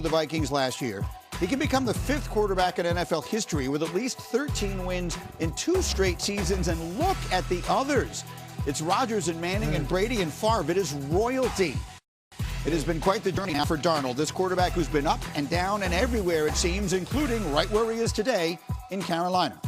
the Vikings last year. He can become the 5th quarterback in NFL history with at least 13 wins in 2 straight seasons. And look at the others. It's Rodgers and Manning and Brady and Favre. It is royalty. It has been quite the journey now for Darnold, this quarterback who's been up and down and everywhere, it seems, including right where he is today in Carolina.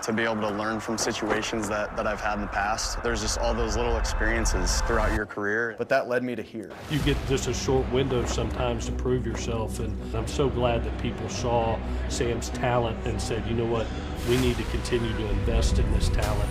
To be able to learn from situations that I've had in the past. There's just all those little experiences throughout your career, but that led me to here. You get just a short window sometimes to prove yourself, and I'm so glad that people saw Sam's talent and said, you know what, we need to continue to invest in this talent.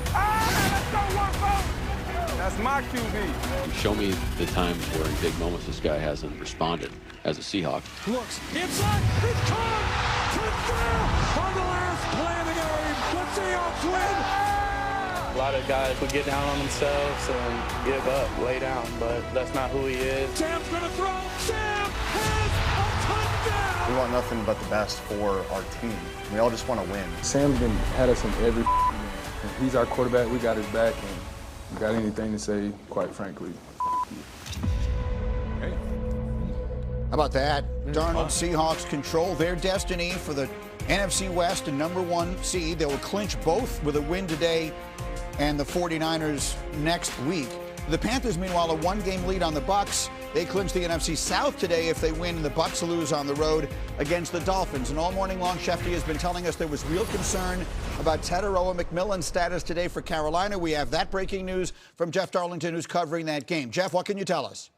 That's my QB. Show me the times where in big moments this guy hasn't responded as a Seahawk. Looks inside, it's caught! Touchdown on the last play of the game. The Seahawks win. A lot of guys would get down on themselves and give up, lay down, but that's not who he is. Sam's gonna throw. Sam has a touchdown. We want nothing but the best for our team. We all just want to win. Sam's had us in every game. If he's our quarterback, we got his back, and we got anything to say, quite frankly. Hey. How about that? Darnold Seahawks control their destiny for the NFC West and #1 seed. They will clinch both with a win today and the 49ers next week. The Panthers, meanwhile, a 1-game lead on the Bucs. They clinch the NFC South today if they win, and the Bucs lose on the road against the Dolphins. And all morning long, Shefty has been telling us there was real concern about Tetairoa McMillan's status today for Carolina. We have that breaking news from Jeff Darlington, who's covering that game. Jeff, what can you tell us?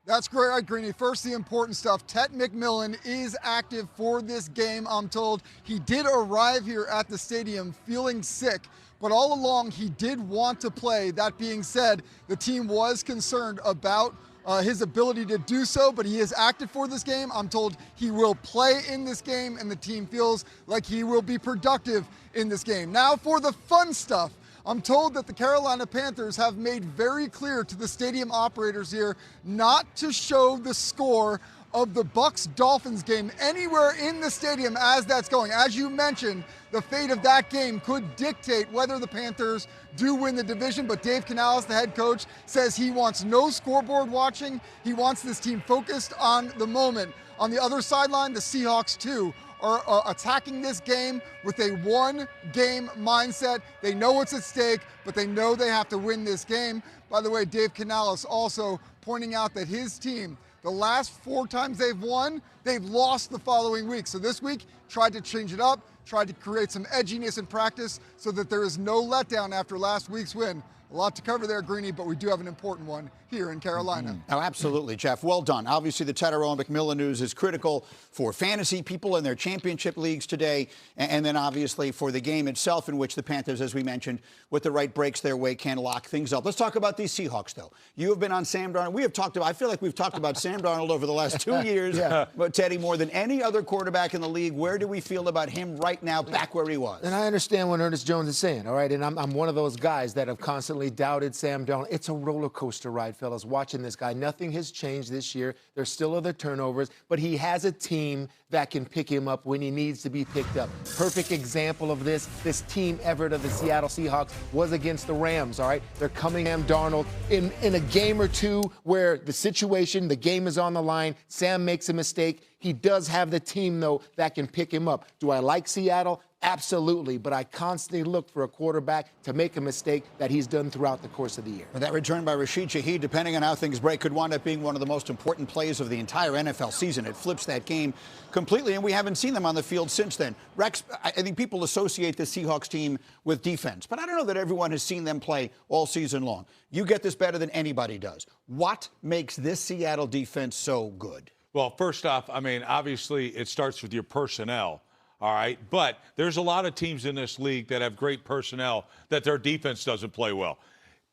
That's great, Greeny. First, the important stuff. Tet McMillan is active for this game, I'm told. He did arrive here at the stadium feeling sick, but all along he did want to play. That being said, the team was concerned about his ability to do so, but he is active for this game. I'm told he will play in this game, and the team feels like he will be productive in this game. Now for the fun stuff. I'm told that the Carolina Panthers have made very clear to the stadium operators here not to show the score of the Bucs-Dolphins game anywhere in the stadium as that's going. As you mentioned, the fate of that game could dictate whether the Panthers do win the division, but Dave Canales, the head coach, says he wants no scoreboard watching. He wants this team focused on the moment. On the other sideline, the Seahawks, too, are attacking this game with a 1-game mindset. They know what's at stake, but they know they have to win this game. By the way, Dave Canales also pointing out that his team, the last 4 times they've won, they've lost the following week. So this week, tried to change it up, tried to create some edginess in practice so that there is no letdown after last week's win. A lot to cover there, Greeny, but we do have an important one here in Carolina. Oh, absolutely, Jeff. Well done. Obviously, the Tetairoa McMillan news is critical for fantasy people in their championship leagues today, and then obviously for the game itself, in which the Panthers, as we mentioned, with the right breaks their way, can lock things up. Let's talk about these Seahawks, though. You have been on Sam Darnold. We have talked about, I feel like we've talked about Sam Darnold over the last 2 years, but Teddy, more than any other quarterback in the league. Where do we feel about him right now, back where he was? And I understand what Ernest Jones is saying, all right? And I'm one of those guys that have constantly doubted Sam Darnold. It's a roller coaster ride, fellas, watching this guy. Nothing has changed this year. There's still other turnovers, but he has a team that can pick him up when he needs to be picked up. Perfect example of this team effort of the Seattle Seahawks was against the Rams, all right? They're coming Sam Darnold in a game or two where the situation, the game is on the line. Sam makes a mistake. He does have the team, though, that can pick him up. Do I like Seattle? Absolutely, but I constantly look for a quarterback to make a mistake that he's done throughout the course of the year. And that return by Rashid Shaheed, depending on how things break, could wind up being one of the most important plays of the entire NFL season. It flips that game completely, and we haven't seen them on the field since then. Rex, I think people associate the Seahawks team with defense, but I don't know that everyone has seen them play all season long. You get this better than anybody does. What makes this Seattle defense so good? Well, first off, I mean, obviously it starts with your personnel. All right, but there's a lot of teams in this league that have great personnel that their defense doesn't play well.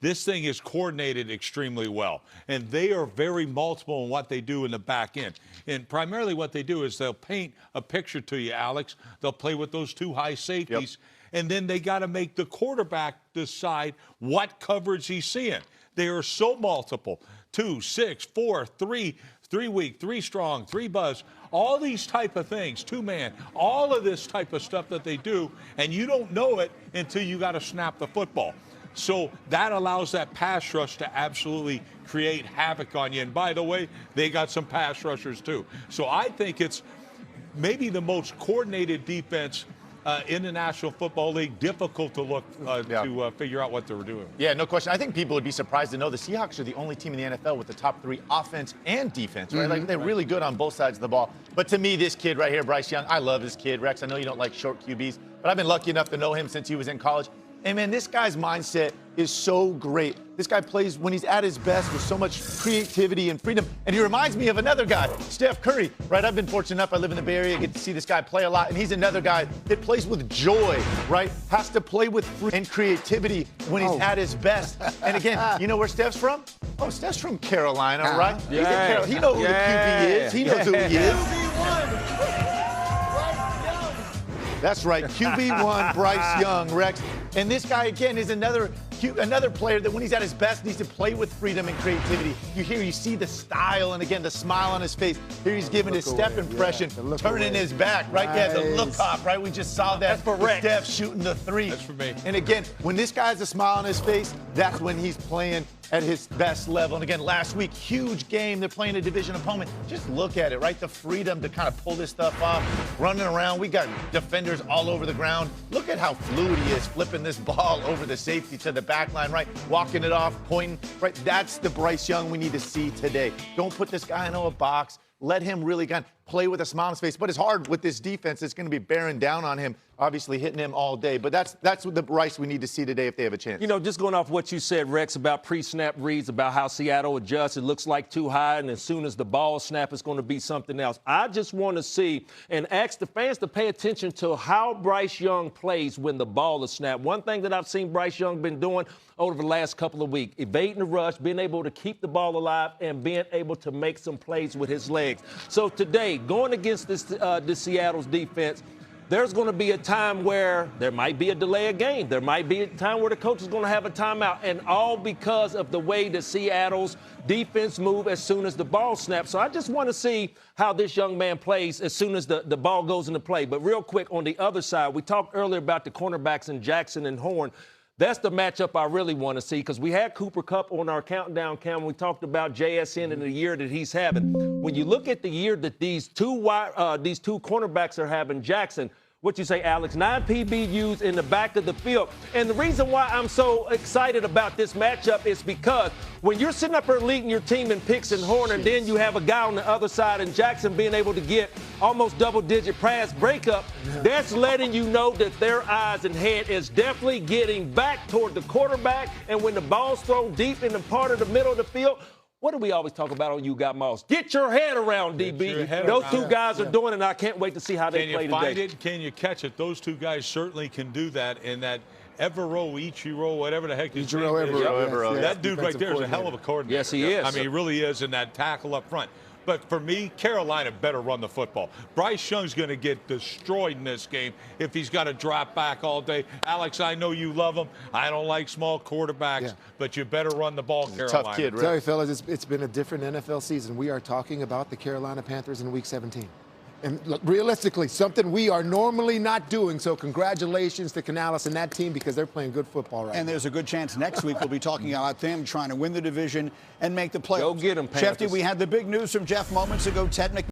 This thing is coordinated extremely well, and they are very multiple in what they do in the back end. And primarily what they do is they'll paint a picture to you, Alex. They'll play with those 2 high safeties, and then they got to make the quarterback decide what coverage he's seeing. They are so multiple. 2, 6, 4, 3, 3 weak, 3 strong, 3 buzz, all these type of things, 2-man, all of this type of stuff that they do, and you don't know it until you got to snap the football. So that allows that pass rush to absolutely create havoc on you. And by the way, they got some pass rushers too. So I think it's maybe the most coordinated defense in the National Football League. Difficult to look to figure out what they were doing. Yeah, no question. I think people would be surprised to know the Seahawks are the only team in the NFL with the top 3 offense and defense, right? Like, they're really good on both sides of the ball. But to me, this kid right here, Bryce Young, I love this kid. Rex, I know you don't like short QBs, but I've been lucky enough to know him since he was in college. And, man, this guy's mindset is so great. This guy plays when he's at his best with so much creativity and freedom. And he reminds me of another guy, Steph Curry, right? I've been fortunate enough. I live in the Bay Area, get to see this guy play a lot. And he's another guy that plays with joy, right? Has to play with freedom and creativity when he's at his best. And, again, you know where Steph's from? Oh, Steph's from Carolina, right? Yeah. He knows who the QB is. He knows who he is. That's right, QB1, Bryce Young, Rex. And this guy, again, is another player that when he's at his best needs to play with freedom and creativity. You see the style and, again, the smile on his face. Here he's giving his step impression, turning his back, right? Nice. Yeah, the look off, right? We just saw that. That's for Rex. Steph shooting the 3. That's for me. And, again, when this guy has a smile on his face, that's when he's playing at his best level. And, again, last week, huge game. They're playing a division opponent. Just look at it, right? The freedom to kind of pull this stuff off, running around. We got defenders all over the ground. Look at how fluid he is, flipping this ball over the safety to the back line, right? Walking it off, pointing, right? That's the Bryce Young we need to see today. Don't put this guy in a box. Let him really kind of play with a smile on his face. But it's hard with this defense. It's going to be bearing down on him, obviously hitting him all day. But that's what the Bryce we need to see today if they have a chance. You know, just going off what you said, Rex, about pre-snap reads, about how Seattle adjusts. It looks like too high, and as soon as the ball snap, it's going to be something else. I just want to see and ask the fans to pay attention to how Bryce Young plays when the ball is snapped. One thing that I've seen Bryce Young been doing over the last couple of weeks, evading the rush, being able to keep the ball alive, and being able to make some plays with his legs. So today, going against this Seattle's defense, there's going to be a time where there might be a delay of game. There might be a time where the coach is going to have a timeout, and all because of the way the Seattle's defense move as soon as the ball snaps. So I just want to see how this young man plays as soon as the ball goes into play. But real quick, on the other side, we talked earlier about the cornerbacks in Jackson and Horn. That's the matchup I really want to see, because we had Cooper Kupp on our countdown cam. We talked about JSN and the year that he's having. When you look at the year that these two cornerbacks are having, Jackson, what you say, Alex, 9 PBUs in the back of the field. And the reason why I'm so excited about this matchup is because when you're sitting up there leading your team in picks and Horn, and then you have a guy on the other side and Jackson being able to get almost double-digit pass breakup, that's letting you know that their eyes and head is definitely getting back toward the quarterback. And when the ball's thrown deep in the part of the middle of the field, what do we always talk about on You Got Moss? Get your head around, DB. Those two guys are doing it, and I can't wait to see how they play today. Can you find it? Can you catch it? Those two guys certainly can do that in that Ichiro, whatever the heck his name is. That dude right there is a hell of a coordinator. Yes, he is. I mean, he really is in that tackle up front. But for me, Carolina better run the football. Bryce Young's going to get destroyed in this game if he's got to drop back all day. Alex, I know you love him. I don't like small quarterbacks, but you better run the ball, Carolina. Tough kid, right? Tell you, fellas, it's been a different NFL season. We are talking about the Carolina Panthers in Week 17. And realistically, something we are normally not doing. So congratulations to Canales and that team, because they're playing good football right now. And there's a good chance next week we'll be talking about them trying to win the division and make the playoffs. Go get them, Panthers. Shefty, we had the big news from Jeff moments ago. Ted